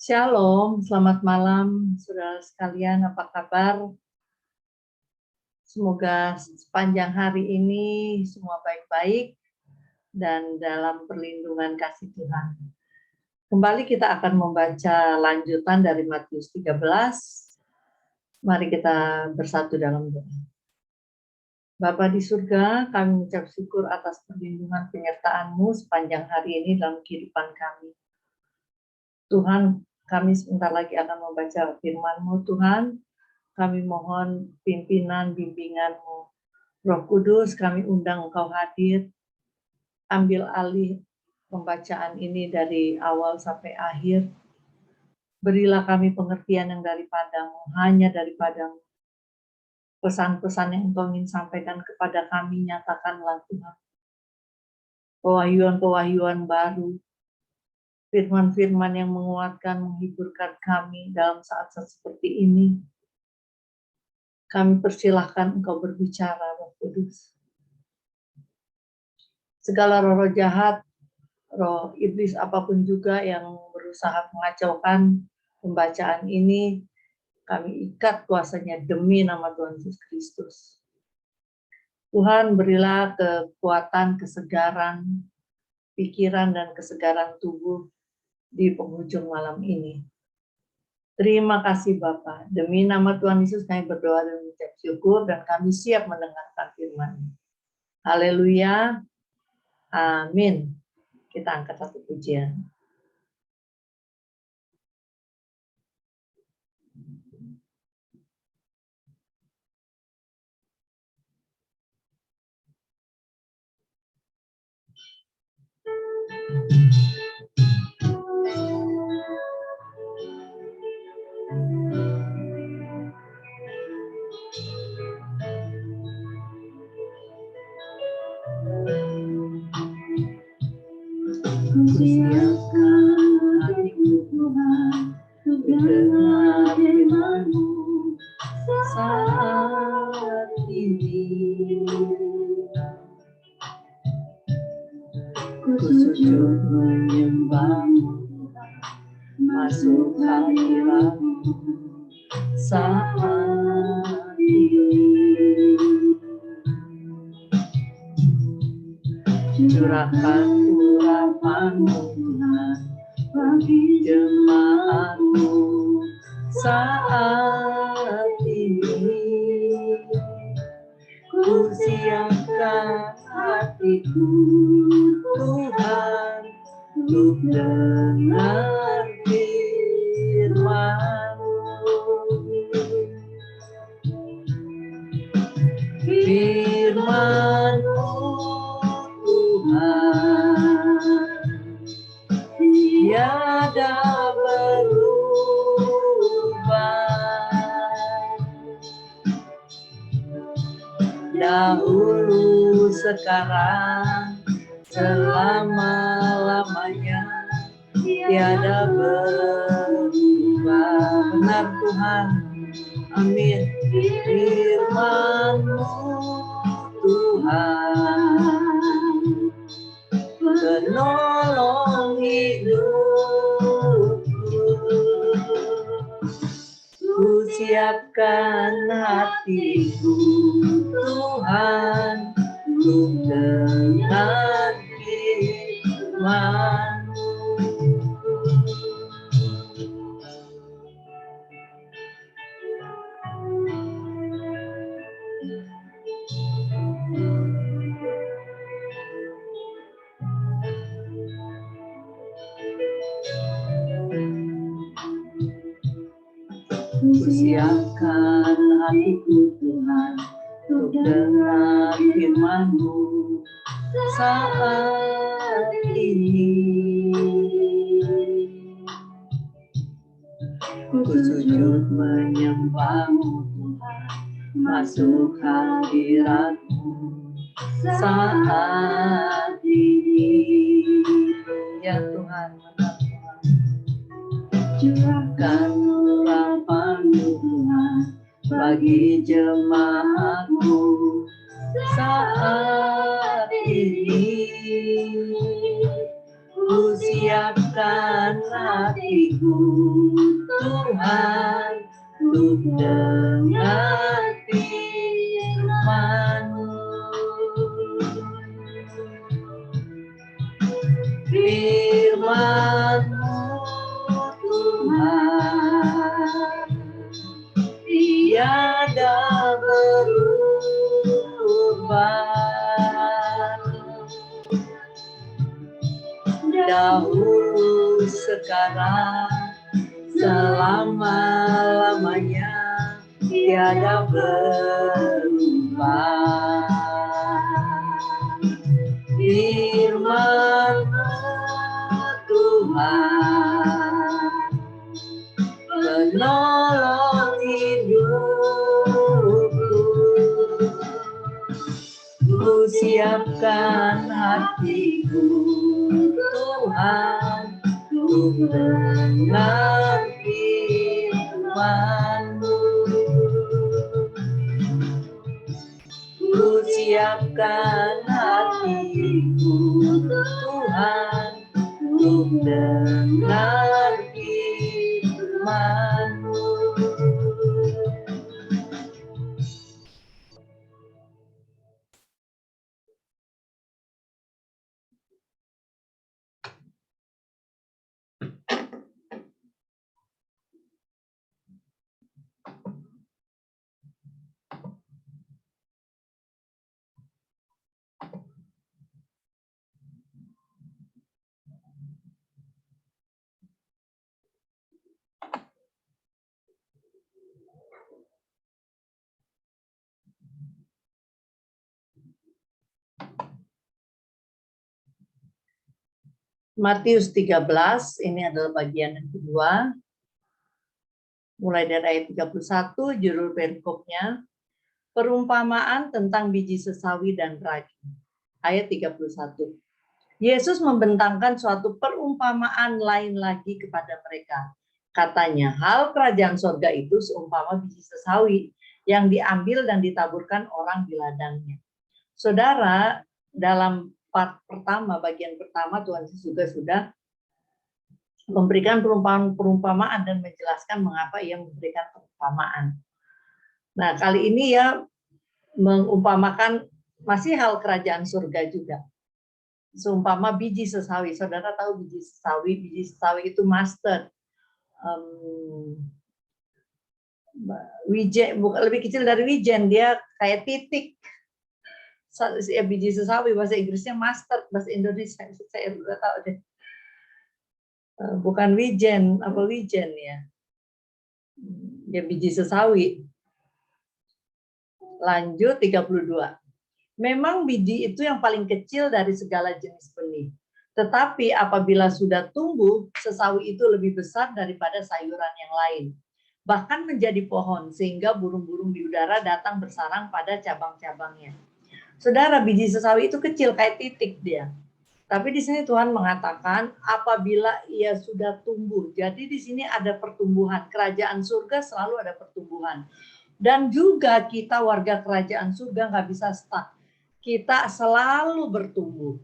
Shalom, selamat malam saudara sekalian, apa kabar? Semoga sepanjang hari ini semua baik-baik dan dalam perlindungan kasih Tuhan. Kembali kita akan membaca lanjutan dari Matius 13. Mari kita bersatu dalam doa. Bapa di surga, kami mengucap syukur atas perlindungan penyertaan-Mu sepanjang hari ini dalam kehidupan kami. Tuhan, kami sebentar lagi akan membaca firman-Mu, Tuhan. Kami mohon pimpinan bimbingan-Mu. Roh Kudus, kami undang Engkau hadir. Ambil alih pembacaan ini dari awal sampai akhir. Berilah kami pengertian yang daripada-Mu, hanya daripada-Mu. Pesan-pesan yang Engkau ingin sampaikan kepada kami, nyatakanlah Tuhan. Pewahyuan-pewahyuan baru. Firman-firman yang menguatkan, menghiburkan kami dalam saat-saat seperti ini. Kami persilahkan Engkau berbicara, Roh Kudus. Segala roh jahat, roh iblis apapun juga yang berusaha mengacaukan pembacaan ini, kami ikat kuasanya demi nama Tuhan Yesus Kristus. Tuhan, berilah kekuatan, kesegaran, pikiran, dan kesegaran tubuh di penghujung malam ini. Terima kasih Bapa. Demi nama Tuhan Yesus kami berdoa dan mengucap syukur, dan kami siap mendengarkan firman. Haleluya. Amin. Kita angkat satu pujian. Siapkan hatiku Tuhan, untuk dengar firman-Mu saat ini. Ku sujud menyembah-Mu, masuk hadirat-Mu saat ini. Curahkan urapan-Mu Tuhan bagi jemaat-Mu saat ini. Ku siapkan hatiku Tuhan untuk dengar firman-Mu. Firman-Mu Tuhan tiada berubah, dahulu sekarang selama-lamanya tiada berubah. Benar Tuhan, amin. Firman-Mu Tuhan penolong hidupku. Ku siapkan hatiku Tuhan untuk dengar firman-Mu. Ku siapkan hatiku Tuhan untuk dengar firman-Mu saat ini. Ku sujud menyembah-Mu Tuhan, masuk hadirat-Mu saat ini. Ya Tuhan, benar Tuhan. Curahkan urapan-Mu Tuhan bagi jemaat-Mu saat ini. Ku siapkan hatiku Tuhan untuk dengar firman-Mu. Firman-Mu Tuhan tiada berubah, dahulu sekarang selama-lamanya tiada berubah. Firman-Mu Tuhan penolong hidupku, ku siapkan hatiku Tuhan untuk dengar firman-Mu. Ku siapkan hatiku Tuhan untuk dengar firman-Mu. Matius 13, ini adalah bagian yang kedua. Mulai dari ayat 31, judul perikopnya, perumpamaan tentang biji sesawi dan ragi. Ayat 31. Yesus membentangkan suatu perumpamaan lain lagi kepada mereka. Katanya, hal kerajaan sorga itu seumpama biji sesawi yang diambil dan ditaburkan orang di ladangnya. Saudara, dalam part pertama, bagian pertama, Tuhan Yesus juga sudah memberikan perumpamaan dan menjelaskan mengapa ia memberikan perumpamaan. Nah, kali ini ya mengumpamakan masih hal kerajaan surga juga. Seumpama biji sesawi. Saudara tahu biji sesawi itu mustard. Wijen, bukan lebih kecil dari wijen, dia kayak titik. Biji sesawi bahasa Inggrisnya mustard, bahasa Indonesia saya sudah tahu deh. Bukan wijen, apa wijen ya? Ya biji sesawi. Lanjut 32. Memang biji itu yang paling kecil dari segala jenis benih. Tetapi apabila sudah tumbuh, sesawi itu lebih besar daripada sayuran yang lain. Bahkan menjadi pohon, sehingga burung-burung di udara datang bersarang pada cabang-cabangnya. Saudara, biji sesawi itu kecil, kayak titik dia. Tapi di sini Tuhan mengatakan apabila ia sudah tumbuh. Jadi di sini ada pertumbuhan. Kerajaan surga selalu ada pertumbuhan. Dan juga kita warga kerajaan surga nggak bisa stuck. Kita selalu bertumbuh.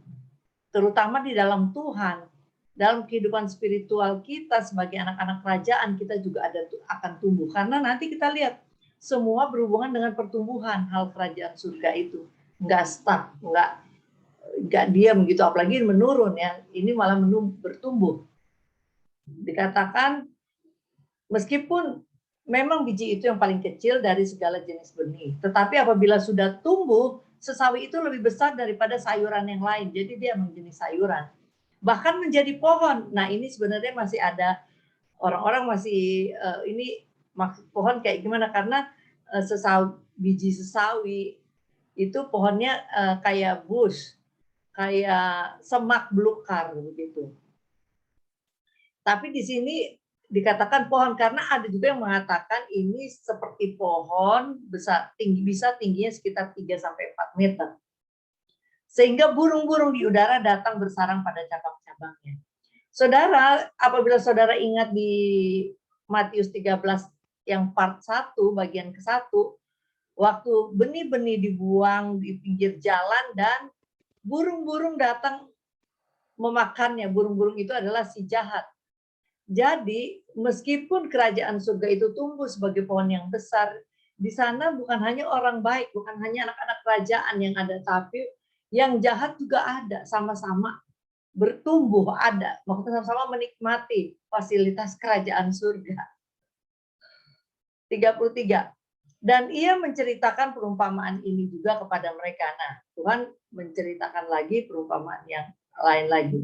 Terutama di dalam Tuhan. Dalam kehidupan spiritual kita sebagai anak-anak kerajaan kita juga akan tumbuh. Karena nanti kita lihat semua berhubungan dengan pertumbuhan hal kerajaan surga itu. Nggak stuck, nggak diam gitu, apalagi menurun ya, ini malah bertumbuh. Dikatakan meskipun memang biji itu yang paling kecil dari segala jenis benih, tetapi apabila sudah tumbuh, sesawi itu lebih besar daripada sayuran yang lain, jadi dia menjadi sayuran, bahkan menjadi pohon. Nah ini sebenarnya masih ada orang-orang masih ini maksud pohon kayak gimana, karena biji sesawi itu pohonnya kayak bush, kayak semak belukar begitu. Tapi di sini dikatakan pohon karena ada juga yang mengatakan ini seperti pohon besar, tingginya sekitar 3 sampai 4 meter. Sehingga burung-burung di udara datang bersarang pada cabang-cabangnya. Saudara, apabila saudara ingat di Matius 13 yang part 1 bagian ke-1, waktu benih-benih dibuang di pinggir jalan dan burung-burung datang memakannya. Burung-burung itu adalah si jahat. Jadi meskipun kerajaan surga itu tumbuh sebagai pohon yang besar, di sana bukan hanya orang baik, bukan hanya anak-anak kerajaan yang ada, tapi yang jahat juga ada, sama-sama bertumbuh ada, maksudnya sama-sama menikmati fasilitas kerajaan surga. 33. Dan ia menceritakan perumpamaan ini juga kepada mereka. Nah, Tuhan menceritakan lagi perumpamaan yang lain lagi.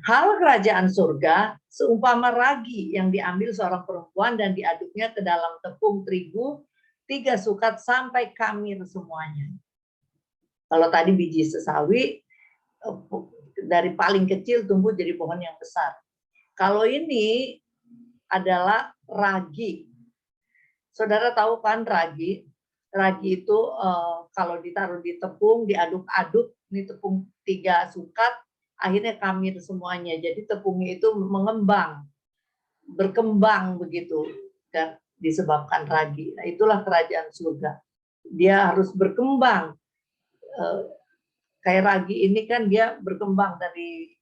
Hal kerajaan surga seumpama ragi yang diambil seorang perempuan dan diaduknya ke dalam tepung terigu 3 sukat sampai kamir semuanya. Kalau tadi biji sesawi dari paling kecil tumbuh jadi pohon yang besar. Kalau ini adalah ragi. Saudara tahu kan ragi? Ragi itu kalau ditaruh di tepung, diaduk-aduk, ini tepung 3 sukat, akhirnya kamir semuanya. Jadi tepungnya itu mengembang, berkembang begitu, dan disebabkan ragi. Nah, itulah kerajaan surga. Dia harus berkembang. Kayak ragi ini kan dia berkembang dari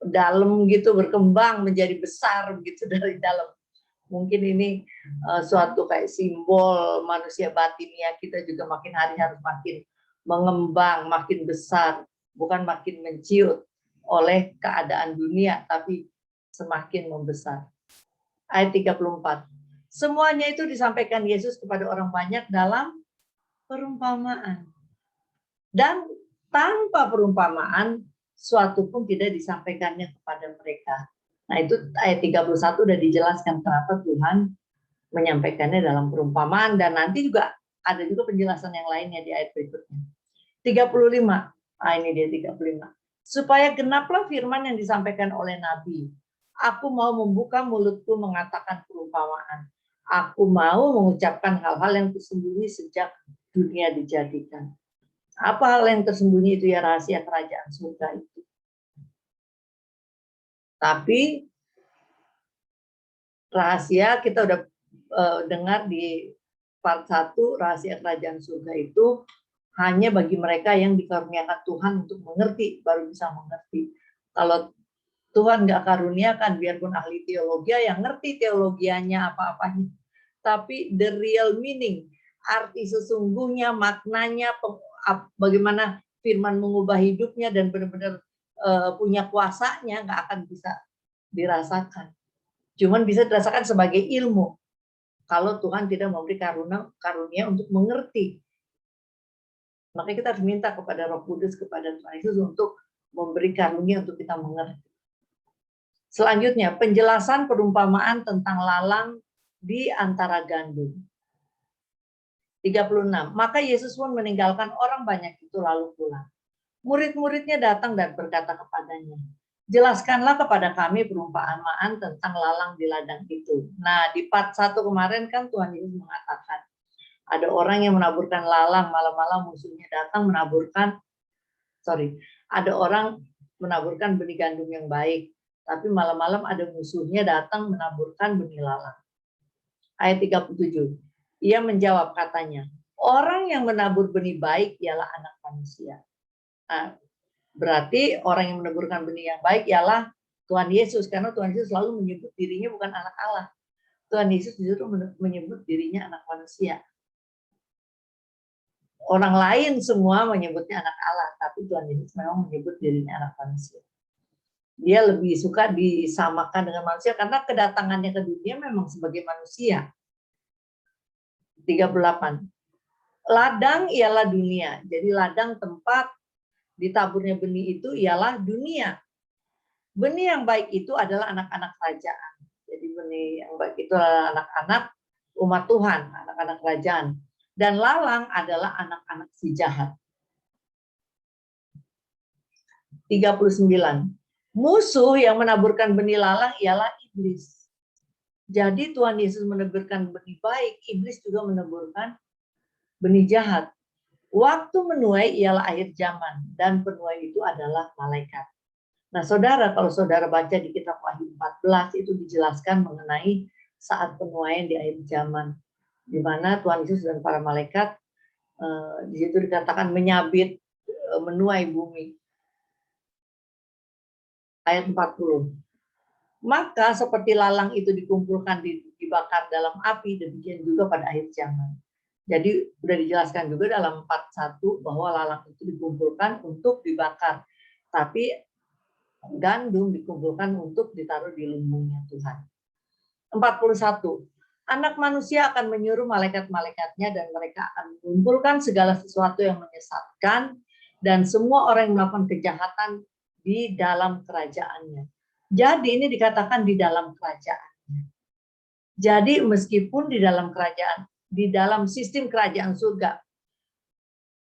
dalam gitu, berkembang menjadi besar begitu dari dalam. Mungkin ini suatu kayak simbol manusia batinnya kita juga makin hari harus makin mengembang, makin besar, bukan makin menciut oleh keadaan dunia, tapi semakin membesar. Ayat 34. Semuanya itu disampaikan Yesus kepada orang banyak dalam perumpamaan. Dan tanpa perumpamaan, suatu pun tidak disampaikannya kepada mereka. Nah, itu ayat 31 udah dijelaskan kenapa Tuhan menyampaikannya dalam perumpamaan, dan nanti juga ada juga penjelasan yang lainnya di ayat berikutnya. 35. Ini dia 35. Supaya genaplah firman yang disampaikan oleh Nabi. Aku mau membuka mulutku mengatakan perumpamaan. Aku mau mengucapkan hal-hal yang tersembunyi sejak dunia dijadikan. Apa hal yang tersembunyi itu? Ya, rahasia kerajaan surga itu. Tapi rahasia kita udah dengar di part 1, rahasia kerajaan surga itu hanya bagi mereka yang dikaruniakan Tuhan untuk mengerti, baru bisa mengerti. Kalau Tuhan nggak karuniakan, biarpun ahli teologi yang ngerti teologianya apa-apanya, tapi the real meaning, arti sesungguhnya, maknanya, bagaimana firman mengubah hidupnya dan benar-benar punya kuasanya, nggak akan bisa dirasakan. Cuman bisa dirasakan sebagai ilmu kalau Tuhan tidak memberi karunia untuk mengerti. Makanya kita harus minta kepada Roh Kudus, kepada Tuhan Yesus untuk memberi karunia untuk kita mengerti. Selanjutnya, penjelasan perumpamaan tentang lalang di antara gandum. 36. Maka Yesus pun meninggalkan orang banyak itu lalu pulang. Murid-muridnya datang dan berkata kepadanya, jelaskanlah kepada kami perumpamaan tentang lalang di ladang itu. Nah, di part 1 kemarin kan Tuhan Yesus mengatakan, ada orang yang menaburkan lalang, malam-malam musuhnya datang ada orang menaburkan benih gandum yang baik, tapi malam-malam ada musuhnya datang menaburkan benih lalang. Ayat 37. Ia menjawab katanya, orang yang menabur benih baik ialah anak manusia. Nah, berarti orang yang menaburkan benih yang baik ialah Tuhan Yesus, karena Tuhan Yesus selalu menyebut dirinya bukan anak Allah. Tuhan Yesus justru menyebut dirinya anak manusia. Orang lain semua menyebutnya anak Allah, tapi Tuhan Yesus memang menyebut dirinya anak manusia. Dia lebih suka disamakan dengan manusia karena kedatangannya ke dunia memang sebagai manusia. 38. Ladang ialah dunia. Jadi ladang tempat ditaburnya benih itu ialah dunia. Benih yang baik itu adalah anak-anak kerajaan. Jadi benih yang baik itu adalah anak-anak umat Tuhan, anak-anak kerajaan. Dan lalang adalah anak-anak si jahat. 39. Musuh yang menaburkan benih lalang ialah iblis. Jadi Tuhan Yesus menaburkan benih baik, iblis juga menaburkan benih jahat. Waktu menuai ialah akhir zaman, dan penuai itu adalah malaikat. Nah, saudara, kalau saudara baca di kitab Wahyu 14, itu dijelaskan mengenai saat penuaian di akhir zaman, di mana Tuhan Yesus dan para malaikat di situ dikatakan menyabit, menuai bumi. ayat 40. Maka seperti lalang itu dikumpulkan dibakar dalam api, demikian juga pada akhir zaman. Jadi sudah dijelaskan juga dalam 41 bahwa lalang itu dikumpulkan untuk dibakar. Tapi gandum dikumpulkan untuk ditaruh di lumbungnya Tuhan. 41. Anak manusia akan menyuruh malaikat-malaikatnya dan mereka akan mengumpulkan segala sesuatu yang menyesatkan dan semua orang yang melakukan kejahatan di dalam kerajaannya. Jadi ini dikatakan di dalam kerajaannya. Jadi meskipun di dalam kerajaan, di dalam sistem kerajaan surga,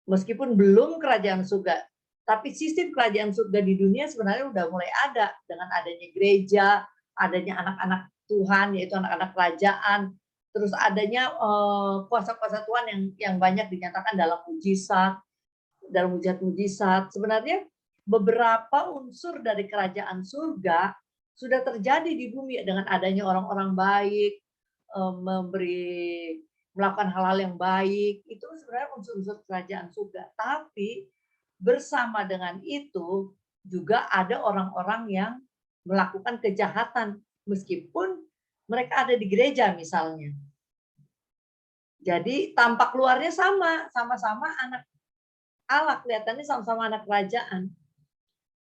meskipun belum kerajaan surga, tapi sistem kerajaan surga di dunia sebenarnya udah mulai ada dengan adanya gereja, adanya anak-anak Tuhan, yaitu anak-anak kerajaan, terus adanya kuasa-kuasa Tuhan yang banyak dinyatakan dalam mujizat, dalam mujizat-mujizat. Sebenarnya beberapa unsur dari kerajaan surga sudah terjadi di bumi dengan adanya orang-orang baik, melakukan hal-hal yang baik, itu sebenarnya unsur-unsur kerajaan surga. Tapi bersama dengan itu juga ada orang-orang yang melakukan kejahatan meskipun mereka ada di gereja misalnya. Jadi tampak luarnya sama-sama anak Allah, kelihatannya sama-sama anak kerajaan.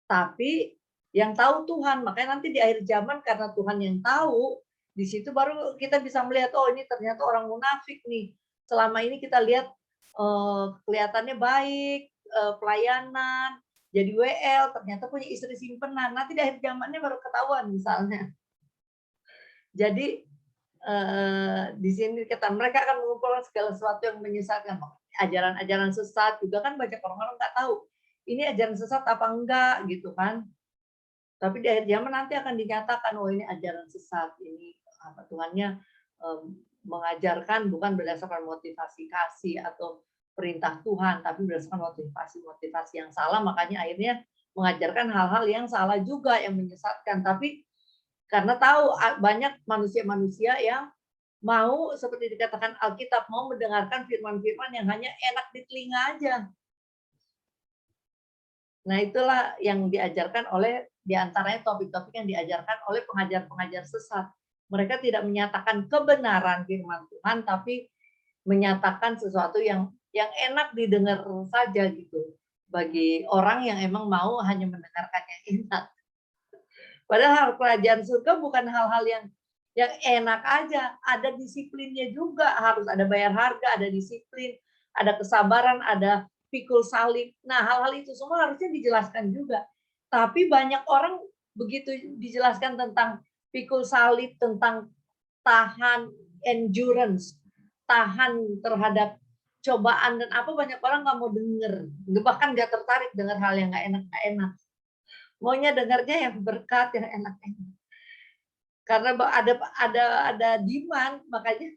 Tapi yang tahu Tuhan, makanya nanti di akhir zaman karena Tuhan yang tahu, di situ baru kita bisa melihat, oh ini ternyata orang munafik nih. Selama ini kita lihat kelihatannya baik, pelayanan, jadi WL, ternyata punya istri simpenan. Nanti di akhir zamannya baru ketahuan misalnya. Jadi di sini kata mereka akan mengumpulkan segala sesuatu yang menyesatkan. Ajaran-ajaran sesat juga kan banyak orang-orang nggak tahu ini ajaran sesat apa enggak gitu kan. Tapi di akhir zaman nanti akan dinyatakan oh ini ajaran sesat, ini apa Tuhannya mengajarkan bukan berdasarkan motivasi kasih atau perintah Tuhan, tapi berdasarkan motivasi yang salah, makanya akhirnya mengajarkan hal-hal yang salah juga yang menyesatkan. Tapi karena tahu banyak manusia-manusia yang mau seperti dikatakan Alkitab mau mendengarkan firman-firman yang hanya enak di telinga aja. Nah, itulah yang diajarkan oleh diantaranya topik-topik yang diajarkan oleh pengajar-pengajar sesat. Mereka tidak menyatakan kebenaran firman Tuhan, tapi menyatakan sesuatu yang enak didengar saja gitu. Bagi orang yang emang mau hanya mendengarkan yang enak. Padahal kerajaan surga bukan hal-hal yang enak aja, ada disiplinnya juga, harus ada bayar harga, ada disiplin, ada kesabaran, ada pikul salib. Nah, hal-hal itu semua harusnya dijelaskan juga. Tapi banyak orang begitu dijelaskan tentang pikul salib, tentang tahan endurance, tahan terhadap cobaan dan apa, banyak orang nggak mau denger, bahkan nggak tertarik dengar hal yang nggak enak. Maunya dengarnya yang berkat, yang enak-enak. Karena ada demand, makanya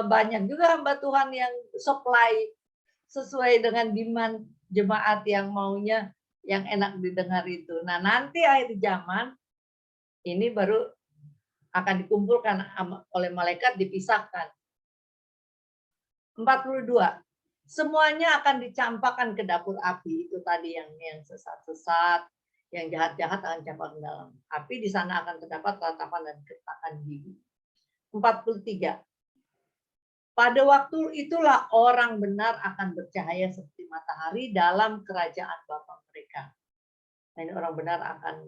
banyak juga hamba Tuhan yang supply sesuai dengan demand jemaat yang maunya yang enak didengar itu. Nah, nanti akhir zaman ini baru akan dikumpulkan oleh malaikat, dipisahkan. 42. Semuanya akan dicampakkan ke dapur api. Itu tadi yang sesat-sesat, yang jahat-jahat akan dicampakkan dalam api. Di sana akan terdapat ratapan dan keretakan gigi. 43. Pada waktu itulah orang benar akan bercahaya seperti matahari dalam kerajaan Bapa mereka. Nah, ini orang benar akan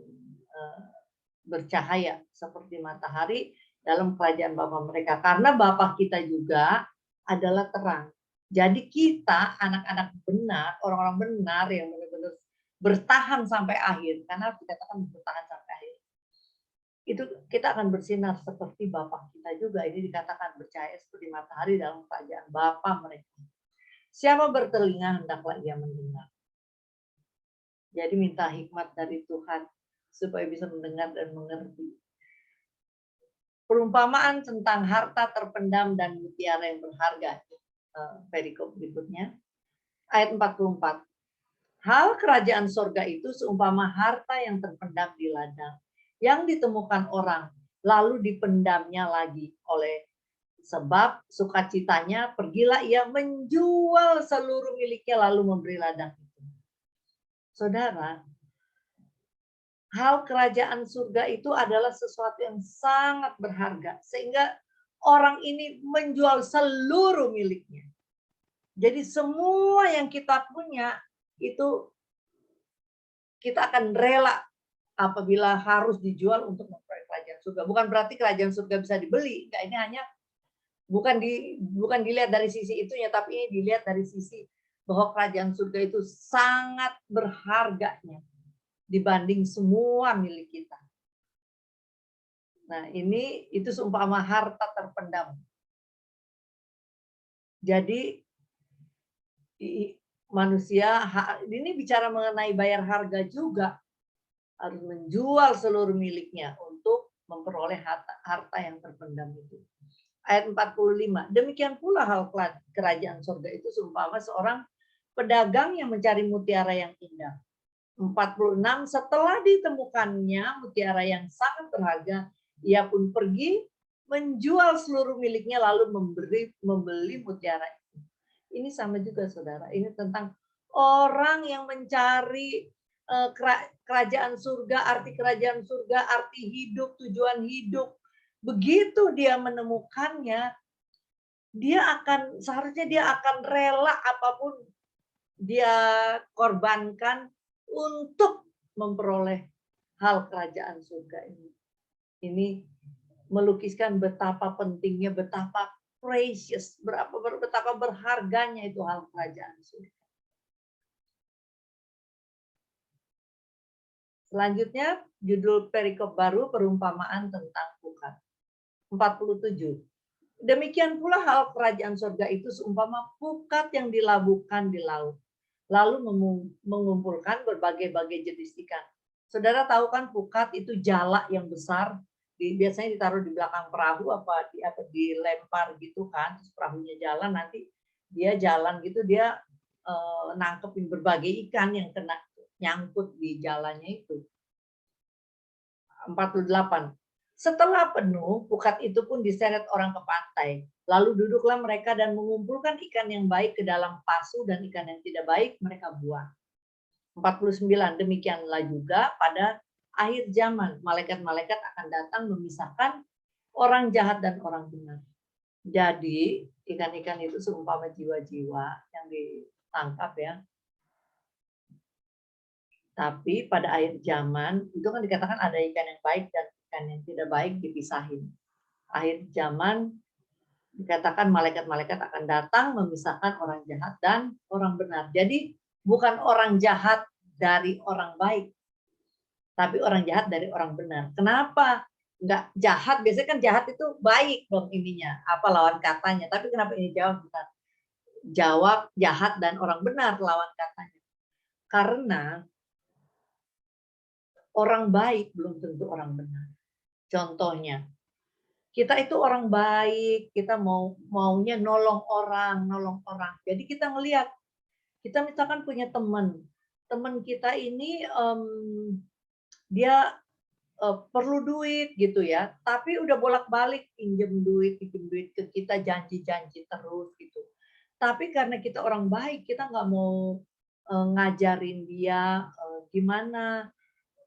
bercahaya seperti matahari dalam kerajaan Bapa mereka. Karena Bapa kita juga adalah terang. Jadi kita anak-anak benar, orang-orang benar yang benar-benar bertahan sampai akhir, karena dikatakan bertahan sampai akhir. Itu kita akan bersinar seperti Bapa kita juga. Ini dikatakan bercahaya seperti matahari dalam kerajaan Bapa mereka. Siapa bertelinga hendaklah ia mendengar. Jadi minta hikmat dari Tuhan supaya bisa mendengar dan mengerti. Perumpamaan tentang harta terpendam dan mutiara yang berharga. Perikop berikutnya. Ayat 44. Hal kerajaan sorga itu seumpama harta yang terpendam di ladang, yang ditemukan orang, lalu dipendamnya lagi oleh sebab sukacitanya, pergilah ia menjual seluruh miliknya lalu memberi ladang itu. Saudara, hal kerajaan surga itu adalah sesuatu yang sangat berharga. Sehingga orang ini menjual seluruh miliknya. Jadi semua yang kita punya itu kita akan rela apabila harus dijual untuk memperoleh kerajaan surga. Bukan berarti kerajaan surga bisa dibeli. Enggak, ini hanya bukan dilihat dari sisi itunya, tapi ini dilihat dari sisi bahwa kerajaan surga itu sangat berharganya dibanding semua milik kita. Nah, itu seumpama harta terpendam. Jadi manusia ini bicara mengenai bayar harga juga, harus menjual seluruh miliknya untuk memperoleh harta yang terpendam itu. Ayat 45, demikian pula hal kerajaan surga itu seumpama seorang pedagang yang mencari mutiara yang indah. 46, setelah ditemukannya mutiara yang sangat berharga, ia pun pergi menjual seluruh miliknya lalu membeli mutiara itu. Ini sama juga saudara, ini tentang orang yang mencari kerajaan surga, arti kerajaan surga, arti hidup, tujuan hidup. Begitu dia menemukannya, seharusnya dia akan rela apapun dia korbankan untuk memperoleh hal kerajaan surga ini. Ini melukiskan betapa pentingnya, betapa precious, betapa berharganya itu hal kerajaan surga. Selanjutnya, judul perikop baru perumpamaan tentang pukat. 47. Demikian pula hal kerajaan surga itu seumpama pukat yang dilabuhkan di laut, lalu mengumpulkan berbagai-bagai jenis ikan. Saudara tahu kan pukat itu jala yang besar, biasanya ditaruh di belakang perahu apa dilempar gitu kan, terus perahunya jalan, nanti dia jalan gitu, dia nangkepin berbagai ikan yang kena nyangkut di jalannya itu. 48. Setelah penuh, pukat itu pun diseret orang ke pantai. Lalu duduklah mereka dan mengumpulkan ikan yang baik ke dalam pasu dan ikan yang tidak baik mereka buang. 49. Demikianlah juga pada akhir zaman, malaikat-malaikat akan datang memisahkan orang jahat dan orang benar. Jadi, ikan-ikan itu seumpama jiwa-jiwa yang ditangkap ya. Tapi pada akhir zaman, itu kan dikatakan ada ikan yang baik dan ikan yang tidak baik dipisahin. Akhir zaman dikatakan malaikat-malaikat akan datang memisahkan orang jahat dan orang benar. Jadi bukan orang jahat dari orang baik, tapi orang jahat dari orang benar. Kenapa? Enggak jahat, biasanya kan jahat itu baik dong ininya, apa lawan katanya. Tapi kenapa ini jawab jahat dan orang benar lawan katanya? Karena orang baik belum tentu orang benar. Contohnya, kita itu orang baik, kita maunya nolong orang. Jadi kita ngelihat, kita misalkan punya teman kita ini dia perlu duit gitu ya, tapi udah bolak-balik pinjem duit ke kita, janji-janji terus gitu. Tapi karena kita orang baik, kita nggak mau ngajarin dia gimana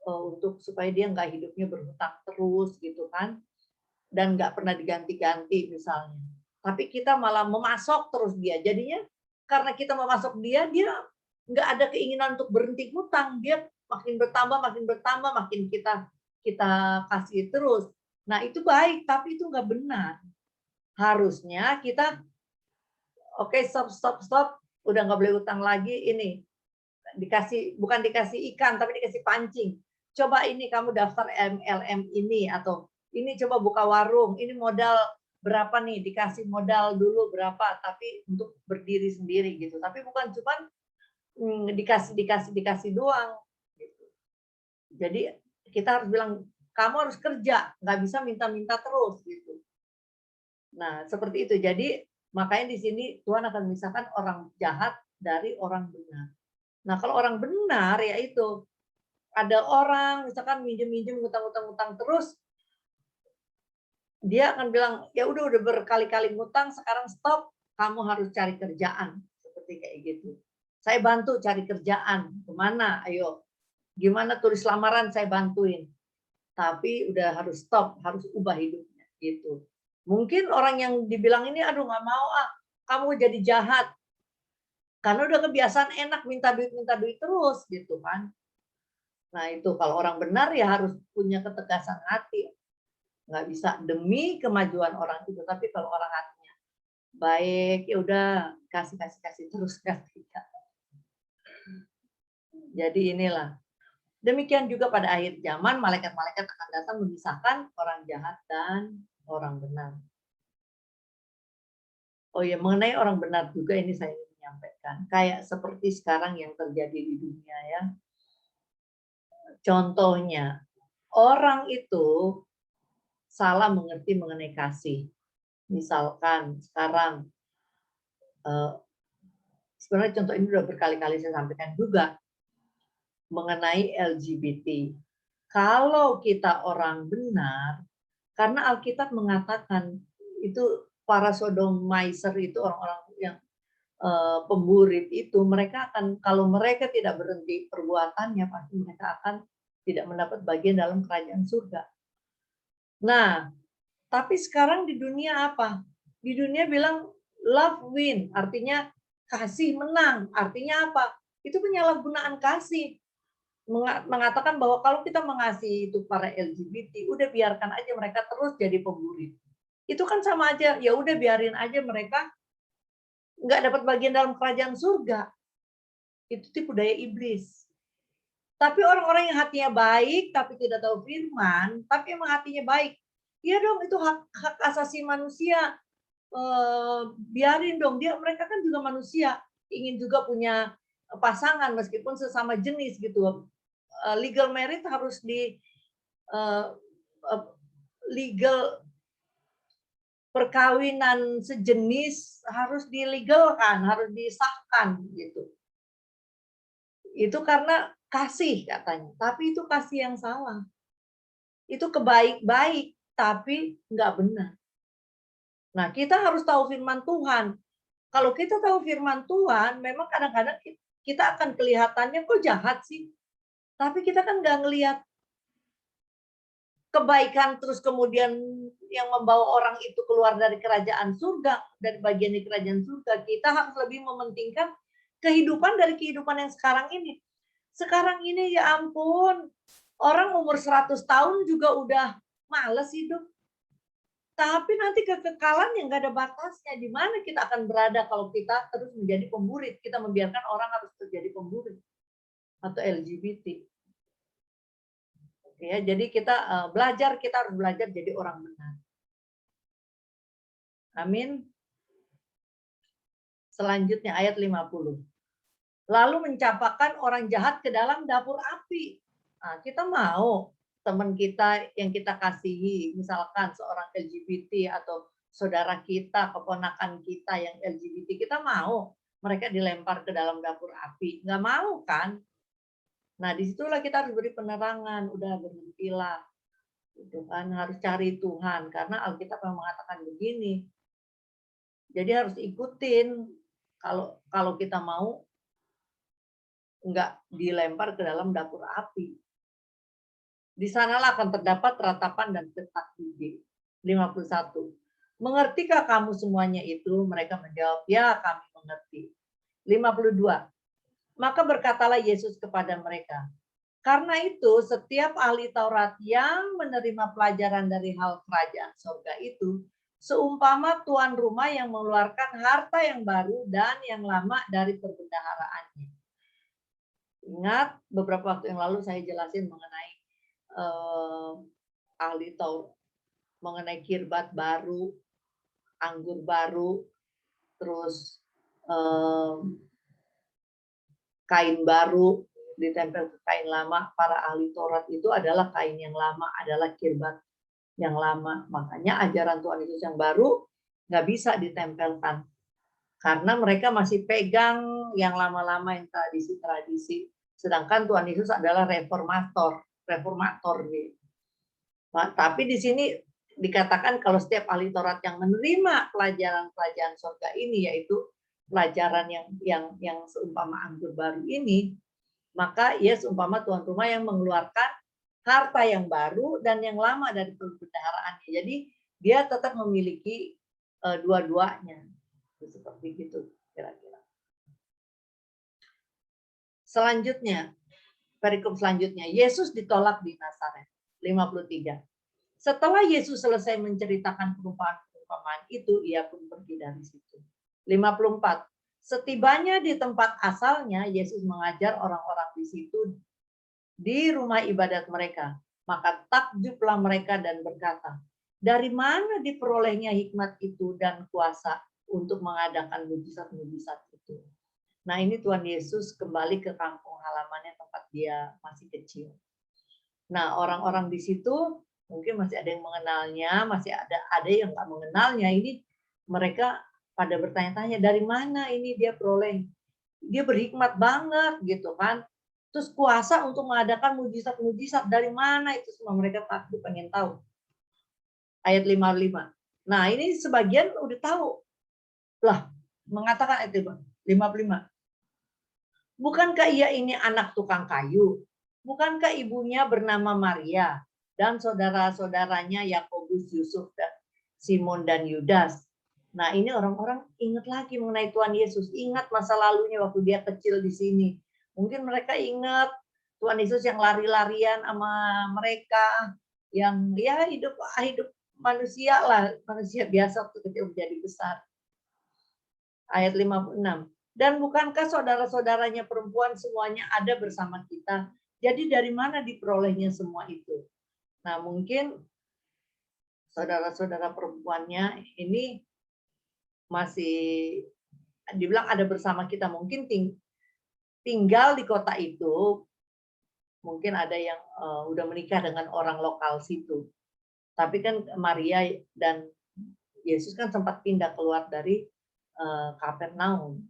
untuk supaya dia nggak hidupnya berhutang terus gitu kan, dan nggak pernah diganti-ganti misalnya. Tapi kita malah memasok terus dia. Jadinya karena kita memasok dia nggak ada keinginan untuk berhenti hutang. Dia makin bertambah, makin kita kasih terus. Nah itu baik, tapi itu nggak benar. Harusnya kita oke, stop, udah nggak boleh hutang lagi. Ini bukan dikasih ikan, tapi dikasih pancing. Coba ini kamu daftar MLM ini, atau ini coba buka warung, ini modal berapa nih, dikasih modal dulu berapa, tapi untuk berdiri sendiri gitu. Tapi bukan cuma dikasih doang. Gitu. Jadi kita harus bilang, kamu harus kerja, nggak bisa minta-minta terus gitu. Nah seperti itu. Jadi makanya di sini Tuhan akan memisahkan orang jahat dari orang benar. Nah kalau orang benar ya itu, ada orang misalkan minjem ngutang terus, dia akan bilang ya udah berkali-kali ngutang, sekarang stop, kamu harus cari kerjaan, seperti kayak gitu. Saya bantu cari kerjaan, kemana? Ayo, Gimana tulis lamaran saya bantuin. Tapi udah harus stop, harus ubah hidupnya gitu. Mungkin orang yang dibilang ini, aduh nggak mau ah, kamu jadi jahat. Karena udah kebiasaan enak minta duit terus gitu kan. Nah itu kalau orang benar ya harus punya ketegasan hati. Nggak bisa demi kemajuan orang itu, tapi kalau orang hatinya baik, ya udah kasih terus kasih. Jadi inilah. Demikian juga pada akhir zaman, malaikat-malaikat akan datang memisahkan orang jahat dan orang benar. Oh ya, mengenai orang benar juga ini saya ingin menyampaikan. Kayak seperti sekarang yang terjadi di dunia ya. Contohnya, orang itu salah mengerti mengenai kasih. Misalkan sekarang, sebenarnya contoh ini sudah berkali-kali saya sampaikan juga, mengenai LGBT. Kalau kita orang benar, karena Alkitab mengatakan itu para sodomizer itu orang-orang yang pemburit itu, mereka akan, kalau mereka tidak berhenti perbuatannya, pasti mereka akan tidak mendapat bagian dalam kerajaan surga. Nah, tapi sekarang di dunia apa? Di dunia bilang love win, artinya kasih menang. Artinya apa? Itu penyalahgunaan kasih. Mengatakan bahwa kalau kita mengasihi itu para LGBT, udah biarkan aja mereka terus jadi pemburi. Itu kan sama aja, ya udah biarin aja mereka nggak dapat bagian dalam kerajaan surga. Itu tipu daya iblis. Tapi orang-orang yang hatinya baik, tapi tidak tahu firman, tapi emang hatinya baik. Iya dong, itu hak asasi manusia. Biarin dong, mereka kan juga manusia, ingin juga punya pasangan meskipun sesama jenis gitu. Legal marriage harus di legal, perkawinan sejenis harus dilegalkan, harus disahkan gitu. Itu karena kasih katanya, tapi itu kasih yang salah. Itu kebaik-baik, tapi nggak benar. Nah, kita harus tahu firman Tuhan. Kalau kita tahu firman Tuhan, memang kadang-kadang kita akan kelihatannya kok jahat sih. Tapi kita kan nggak ngelihat kebaikan terus kemudian yang membawa orang itu keluar dari kerajaan surga, dari bagian di kerajaan surga. Kita harus lebih mementingkan kehidupan dari kehidupan yang sekarang ini. Sekarang ini ya ampun, orang umur 100 tahun juga udah males hidup. Tapi nanti kekekalan yang nggak ada batasnya. Di mana kita akan berada kalau kita terus menjadi pemburit? Kita membiarkan orang harus terjadi pemburit atau LGBT. Ya, jadi kita harus belajar jadi orang benar. Amin. Selanjutnya ayat 50. Lalu mencampakkan orang jahat ke dalam dapur api. Nah, kita mau teman kita yang kita kasihi, misalkan seorang LGBT atau saudara kita, keponakan kita yang LGBT, kita mau mereka dilempar ke dalam dapur api. Nggak mau kan? Nah, disitulah kita harus beri penerangan, udah berhentilah. Gitu kan, harus cari Tuhan, karena Alkitab mengatakan begini. Jadi harus ikutin, kalau kita mau nggak dilempar ke dalam dapur api. Di sanalah akan terdapat ratapan dan detak gigi. 51. Mengertikah kamu semuanya itu? Mereka menjawab, ya kami mengerti. 52. Maka berkatalah Yesus kepada mereka, karena itu setiap ahli Taurat yang menerima pelajaran dari hal kerajaan surga itu, seumpama tuan rumah yang mengeluarkan harta yang baru dan yang lama dari perbendaharaannya. Ingat beberapa waktu yang lalu saya jelasin mengenai ahli Taurat, mengenai kirbat baru, anggur baru, terus kain baru ditempel ke kain lama. Para ahli Taurat itu adalah kain yang lama, adalah kirbat yang lama. Makanya ajaran Tuhan Yesus yang baru nggak bisa ditempelkan. Karena mereka masih pegang yang lama-lama, yang tradisi-tradisi. Sedangkan Tuhan Yesus adalah reformator gitu. Nah, tapi di sini dikatakan kalau setiap ahli Taurat yang menerima pelajaran surga ini, yaitu pelajaran yang seumpama anggur baru ini, Maka ia seumpama tuan rumah yang mengeluarkan harta yang baru dan yang lama dari perbendaharaannya. Jadi dia tetap memiliki dua-duanya. Seperti itu kira-kira. Selanjutnya, perikop selanjutnya, Yesus ditolak di Nazaret. 53. Setelah Yesus selesai menceritakan perumpamaan itu, ia pun pergi dari situ. 54. Setibanya di tempat asalnya, Yesus mengajar orang-orang di situ di rumah ibadat mereka. Maka takjublah mereka dan berkata, dari mana diperolehnya hikmat itu dan kuasa untuk mengadakan mujizat-mujizat itu? Nah, ini Tuhan Yesus kembali ke kampung halamannya tempat dia masih kecil. Nah, orang-orang di situ mungkin masih ada yang mengenalnya, masih ada yang nggak mengenalnya. Ini mereka pada bertanya-tanya, dari mana ini dia peroleh? Dia berhikmat banget gitu kan. Terus kuasa untuk mengadakan mujizat-mujizat dari mana itu semua mereka takut pengen tahu. Ayat 55. Nah, ini sebagian udah tahu. Lah, mengatakan ayat 55. Bukankah ia ini anak tukang kayu? Bukankah ibunya bernama Maria dan saudara-saudaranya Yakobus, Yusuf, dan Simon dan Yudas? Nah, ini orang-orang ingat lagi mengenai Tuhan Yesus, ingat masa lalunya waktu dia kecil di sini. Mungkin mereka ingat Tuhan Yesus yang lari-larian sama mereka, yang ya hidup manusia lah, manusia biasa waktu kecil menjadi besar. Ayat 56. Dan bukankah saudara-saudaranya perempuan semuanya ada bersama kita? Jadi dari mana diperolehnya semua itu? Nah, mungkin saudara-saudara perempuannya ini masih dibilang ada bersama kita. Mungkin tinggal di kota itu, mungkin ada yang udah menikah dengan orang lokal situ. Tapi kan Maria dan Yesus kan sempat pindah keluar dari Kapernaum.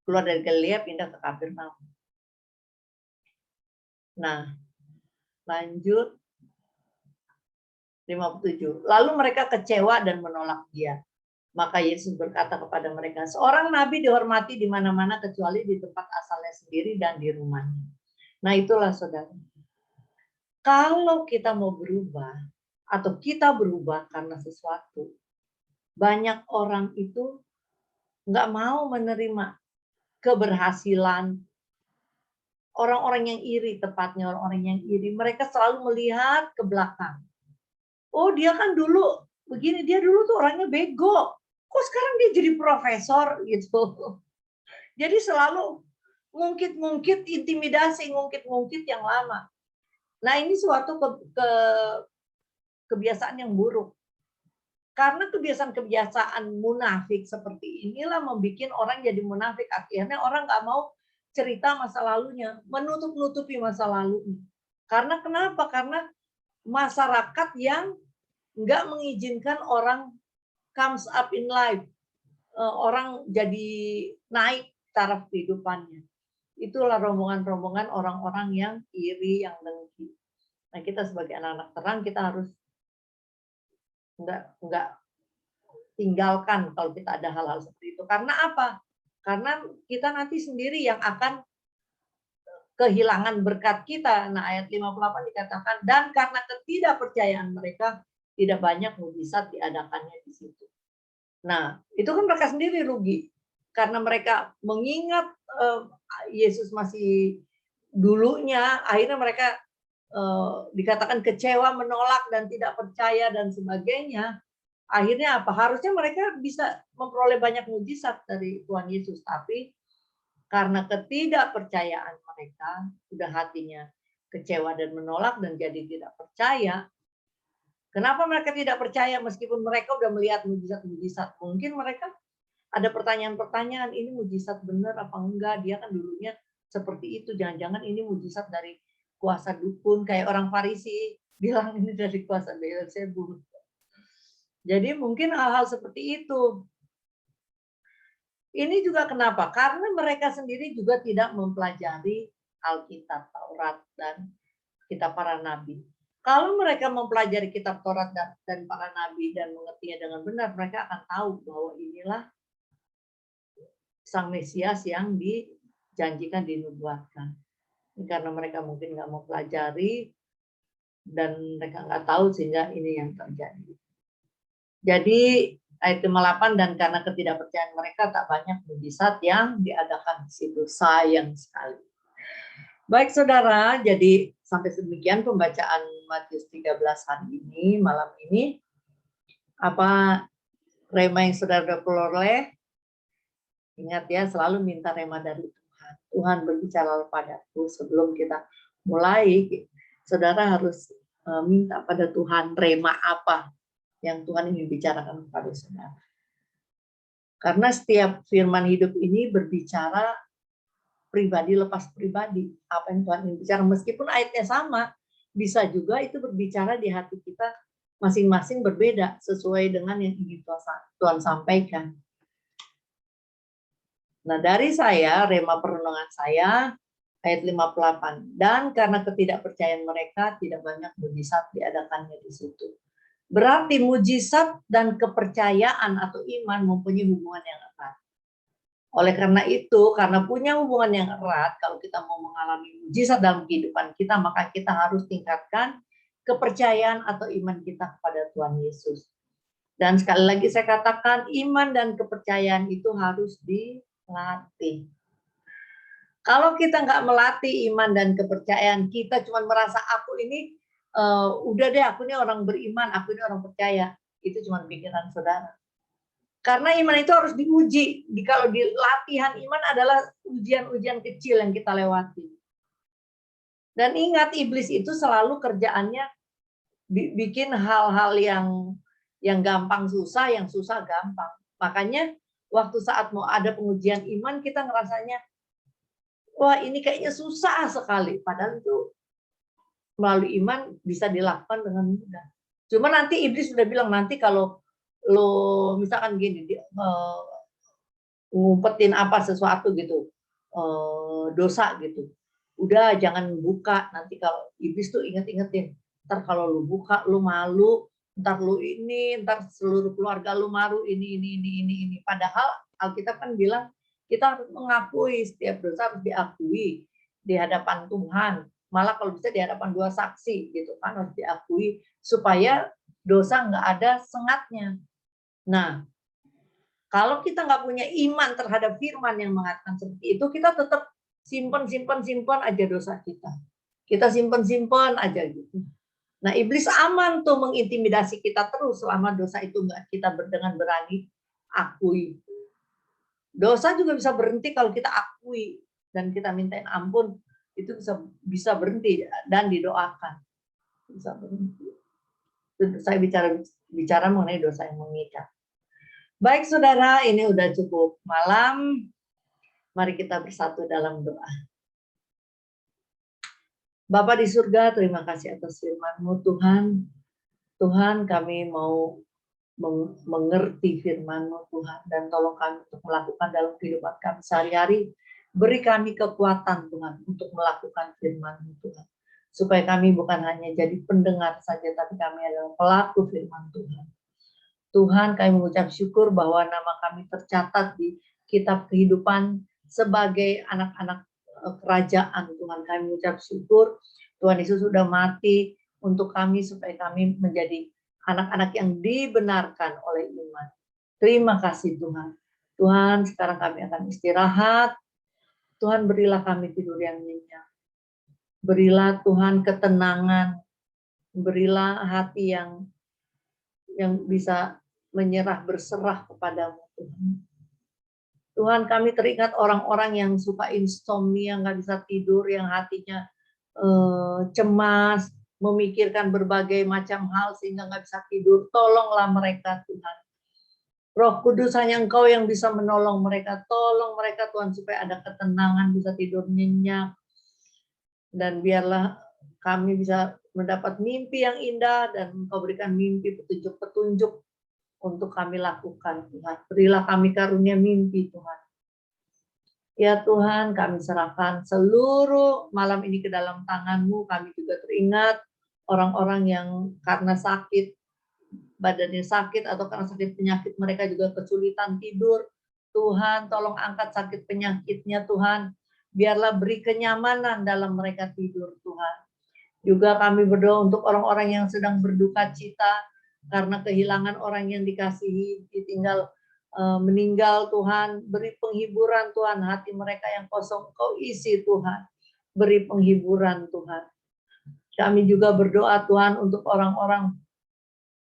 Keluar dari Galilea pindah ke Kapernaum. Nah, lanjut 57. Lalu mereka kecewa dan menolak dia. Maka Yesus berkata kepada mereka, seorang nabi dihormati di mana-mana kecuali di tempat asalnya sendiri dan di rumahnya. Nah, itulah saudara. Kalau kita mau berubah atau kita berubah karena sesuatu, banyak orang itu nggak mau menerima keberhasilan. Orang-orang yang iri, tepatnya orang-orang yang iri, mereka selalu melihat ke belakang. Oh, dia kan dulu begini, dia dulu tuh orangnya bego. Kok sekarang dia jadi profesor gitu. Jadi selalu ngungkit-ngungkit intimidasi, ngungkit-ngungkit yang lama. Nah, ini suatu kebiasaan yang buruk. Karena kebiasaan-kebiasaan munafik seperti inilah membuat orang jadi munafik. Akhirnya orang nggak mau cerita masa lalunya, menutup-nutupi masa lalunya. Karena kenapa? Karena masyarakat yang nggak mengizinkan orang comes up in life, orang jadi naik taraf kehidupannya. Itulah rombongan-rombongan orang-orang yang iri, yang dengki. Nah, kita sebagai anak-anak terang kita harus nggak tinggalkan kalau kita ada hal-hal seperti itu. Karena apa? Karena kita nanti sendiri yang akan kehilangan berkat kita. Nah, ayat 58 dikatakan, dan karena ketidakpercayaan mereka, tidak banyak mujizat diadakannya di situ. Nah, itu kan mereka sendiri rugi. Karena mereka mengingat Yesus masih dulunya, akhirnya mereka dikatakan kecewa, menolak, dan tidak percaya, dan sebagainya. Akhirnya apa? Harusnya mereka bisa memperoleh banyak mujizat dari Tuhan Yesus. Tapi karena ketidakpercayaan mereka, sudah hatinya kecewa dan menolak dan jadi tidak percaya. Kenapa mereka tidak percaya meskipun mereka sudah melihat mujizat-mujizat? Mungkin mereka ada pertanyaan-pertanyaan, ini mujizat benar apa enggak? Dia kan dulunya seperti itu, jangan-jangan ini mujizat dari kuasa dukun, kayak orang Farisi bilang ini dari kuasa Beelzebul. Jadi mungkin hal-hal seperti itu. Ini juga kenapa? Karena mereka sendiri juga tidak mempelajari Alkitab, Taurat, dan kitab para nabi. Kalau mereka mempelajari kitab Taurat dan para nabi dan mengertinya dengan benar, mereka akan tahu bahwa inilah Sang Mesias yang dijanjikan, dinubuatkan. karena mereka mungkin nggak mau pelajari dan mereka nggak tahu sehingga ini yang terjadi. Jadi ayat 58, dan karena ketidakpercayaan mereka tak banyak mujizat yang diadakan di situ. Sayang sekali. Baik saudara, jadi sampai demikian pembacaan Matius 13 hari ini, malam ini. Apa rema yang saudara peroleh? Ingat ya, selalu minta rema dari Tuhan. Tuhan berbicara padaku. Sebelum kita mulai, saudara harus minta pada Tuhan rema apa yang Tuhan ingin bicarakan kepada saudara. Karena setiap firman hidup ini berbicara pribadi lepas pribadi. Apa yang Tuhan ingin bicara, meskipun ayatnya sama, bisa juga itu berbicara di hati kita masing-masing berbeda sesuai dengan yang ingin Tuhan sampaikan. Nah, dari saya, rema perenungan saya, ayat 58. Dan karena ketidakpercayaan mereka, tidak banyak mujizat diadakannya di situ. Berarti mujizat dan kepercayaan atau iman mempunyai hubungan yang erat. Oleh karena itu, karena punya hubungan yang erat, kalau kita mau mengalami mujizat dalam kehidupan kita, maka kita harus tingkatkan kepercayaan atau iman kita kepada Tuhan Yesus. Dan sekali lagi saya katakan, iman dan kepercayaan itu harus dilatih. Kalau kita nggak melatih iman dan kepercayaan, kita cuma merasa aku ini udah deh, aku ini orang beriman, aku ini orang percaya. Itu cuma pikiran saudara. Karena iman itu harus diuji. Kalau di latihan iman adalah ujian-ujian kecil yang kita lewati. Dan ingat, iblis itu selalu kerjaannya bikin hal-hal yang gampang susah, yang susah gampang. Makanya waktu saat mau ada pengujian iman, kita ngerasanya, wah ini kayaknya susah sekali. Padahal itu melalui iman bisa dilakukan dengan mudah. Cuma nanti iblis sudah bilang, nanti kalau lo misalkan gini, ngumpetin apa sesuatu gitu, dosa gitu, udah jangan buka. Nanti kalau iblis tuh inget-ingetin, ntar kalau lu buka lu malu, ntar lu ini, ntar seluruh keluarga lu malu, ini. Padahal Alkitab kan bilang kita harus mengakui, setiap dosa harus diakui di hadapan Tuhan. Malah kalau bisa di hadapan dua saksi gitu kan, harus diakui supaya dosa nggak ada sengatnya. Nah, kalau kita nggak punya iman terhadap firman yang mengatakan seperti itu, kita tetap simpan aja dosa kita. Kita simpan aja gitu. Nah, iblis aman tuh mengintimidasi kita terus selama dosa itu nggak kita dengan berani akui. Dosa juga bisa berhenti kalau kita akui dan kita mintain ampun, itu bisa berhenti dan didoakan. Bisa berhenti. Saya bicara mengenai dosa yang mengikat. Baik saudara, ini udah cukup malam. Mari kita bersatu dalam doa. Bapa di surga, terima kasih atas firman-Mu Tuhan. Tuhan, kami mau mengerti firman-Mu Tuhan, dan tolong kami untuk melakukan dalam kehidupan kami sehari-hari. Beri kami kekuatan Tuhan untuk melakukan firman-Mu Tuhan. Supaya kami bukan hanya jadi pendengar saja, tapi kami adalah pelaku firman Tuhan. Tuhan, kami mengucap syukur bahwa nama kami tercatat di kitab kehidupan sebagai anak-anak kerajaan. Tuhan, kami mengucap syukur Tuhan Yesus sudah mati untuk kami supaya kami menjadi anak-anak yang dibenarkan oleh iman. Terima kasih Tuhan. Tuhan, sekarang kami akan istirahat. Tuhan, berilah kami tidur yang nyenyak. Berilah Tuhan ketenangan. Berilah hati yang bisa menyerah, berserah kepadamu Tuhan. Tuhan, kami teringat orang-orang yang suka insomnia, nggak bisa tidur, yang hatinya cemas, memikirkan berbagai macam hal sehingga nggak bisa tidur. Tolonglah mereka Tuhan. Roh Kudus, hanya Engkau yang bisa menolong mereka. Tolong mereka Tuhan supaya ada ketenangan, bisa tidur nyenyak. Dan biarlah kami bisa mendapat mimpi yang indah dan Engkau berikan mimpi, petunjuk-petunjuk untuk kami lakukan Tuhan. Berilah kami karunia mimpi Tuhan. Ya Tuhan, kami serahkan seluruh malam ini ke dalam tangan-Mu. Kami juga teringat orang-orang yang karena sakit, badannya sakit atau karena sakit penyakit, mereka juga kesulitan tidur. Tuhan, tolong angkat sakit penyakitnya Tuhan. biarlah beri kenyamanan dalam mereka tidur Tuhan. Juga kami berdoa untuk orang-orang yang sedang berduka cita karena kehilangan orang yang dikasihi, ditinggal meninggal Tuhan. Beri penghiburan Tuhan, hati mereka yang kosong Kau isi Tuhan. Beri penghiburan Tuhan. Kami juga berdoa Tuhan untuk orang-orang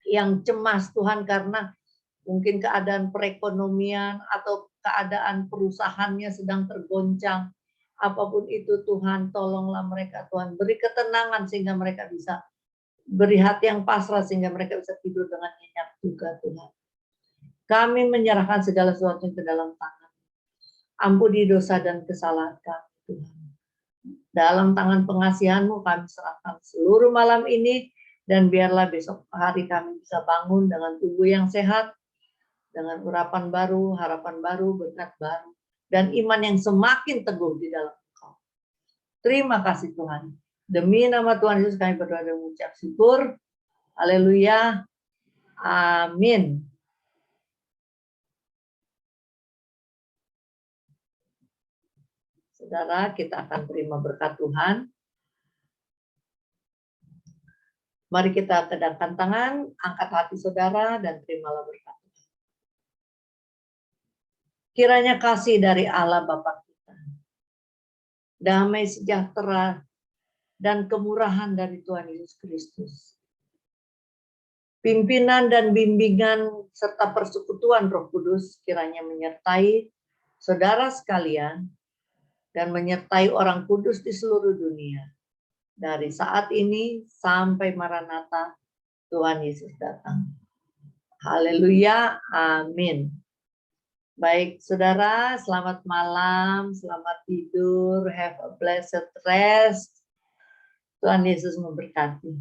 yang cemas Tuhan karena mungkin keadaan perekonomian atau keadaan perusahaannya sedang tergoncang. Apapun itu Tuhan, tolonglah mereka Tuhan. Beri ketenangan sehingga mereka bisa beri hati yang pasrah sehingga mereka bisa tidur dengan nyenyak juga Tuhan. Kami menyerahkan segala sesuatu ke dalam tangan. Ampuni dosa dan kesalahan kami Tuhan. Dalam tangan pengasihan-Mu kami serahkan seluruh malam ini dan biarlah besok hari kami bisa bangun dengan tubuh yang sehat, dengan urapan baru, harapan baru, berkat baru, dan iman yang semakin teguh di dalam Engkau. Terima kasih Tuhan. Demi nama Tuhan Yesus kami berdoa dan mengucap syukur. Haleluya. Amin. Saudara, kita akan terima berkat Tuhan. Mari kita kedapkan tangan, angkat hati saudara, dan terimalah berkat. Kiranya kasih dari Allah Bapa kita, damai sejahtera, dan kemurahan dari Tuhan Yesus Kristus, pimpinan dan bimbingan serta persekutuan Roh Kudus kiranya menyertai saudara sekalian dan menyertai orang kudus di seluruh dunia. Dari saat ini sampai Maranatha, Tuhan Yesus datang. Haleluya, amin. Baik, saudara, selamat malam, selamat tidur, have a blessed rest. Tuhan Yesus memberkati.